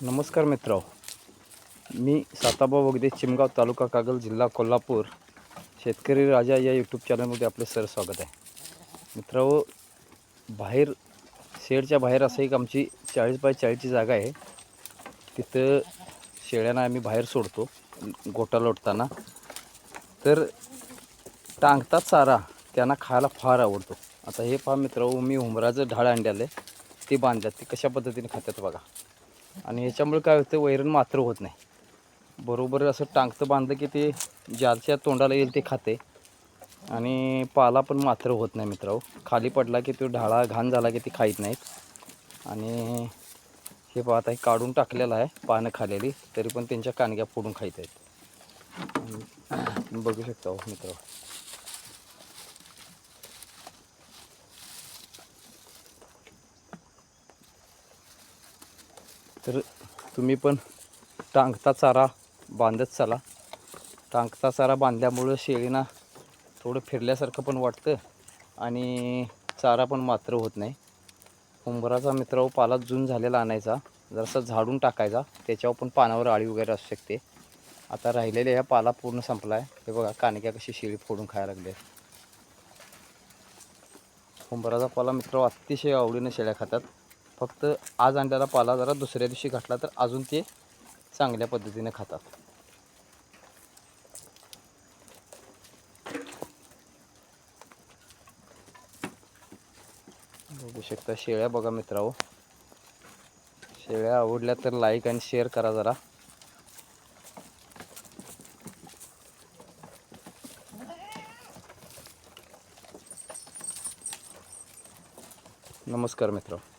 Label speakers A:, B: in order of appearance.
A: नमस्कार मित्र, मी साताबा वगदे, चिमगाव तालुका कागल, जिल्हा कोल्हापूर, शेतकरी राजा या यूट्यूब चॅनलमध्ये आपले सर स्वागत आहे. मित्रांनो, बाहेर शेडच्या बाहेर असं एक आमची 40 बाय 40ची जागा आहे. तिथं शेळ्यांना आम्ही बाहेर सोडतो गोटा लोटताना. तर टांगता चारा त्यांना खायला फार आवडतो. आता हे पहा मित्रांनो, मी उमराचं ढाळ आणलेलं आहे, ते बांधल्यात. ते कशा पद्धतीने खातात बघा. आणि ह्याच्यामुळे काय होतं, वैरण मात्र होत नाही. बरोबर असं टांगतं बांधलं की ते ज्याच्या तोंडाला येईल ते खाते आणि पाला पण मात्र होत नाही मित्रांनो. खाली पडला की तो ढाळा घाण झाला की ते खात नाहीत. आणि हे पहा, आता हे काढून टाकलेलं आहे पानं खालेली, तरी पण त्यांच्या कानग्या फोडून खात आहेत. बघू शकता हो मित्रांनो. तर तुम्ही पण टांगता चारा बांधत चला. टांगता चारा बांधल्यामुळं शेळीना थोडं फिरल्यासारखं पण वाटतं आणि चारा पण मात्र होत नाही. उंबराचा मित्रांनो पाला जून झालेला आणायचा, जरासा झाडून टाकायचा, त्याच्यावर पण पानावर आळी वगैरे असू शकते. आता राहिलेल्या ह्या पाला पूर्ण संपला आहे. हे बघा कानक्या कशी शेळी फोडून खायला लागले. उंबराचा पाला मित्रांनो अतिशय आवडीने शेळ्या खातात. फक्त आज आणलेला पाला जरा दुसऱ्या दिवशी घातला तर अजून ते चांगल्या पद्धतीने खातात. बघू शकता शेळ्या बघा मित्रांनो. शेळ्या आवडल्या तर लाईक आणि शेअर करा जरा. नमस्कार मित्रांनो.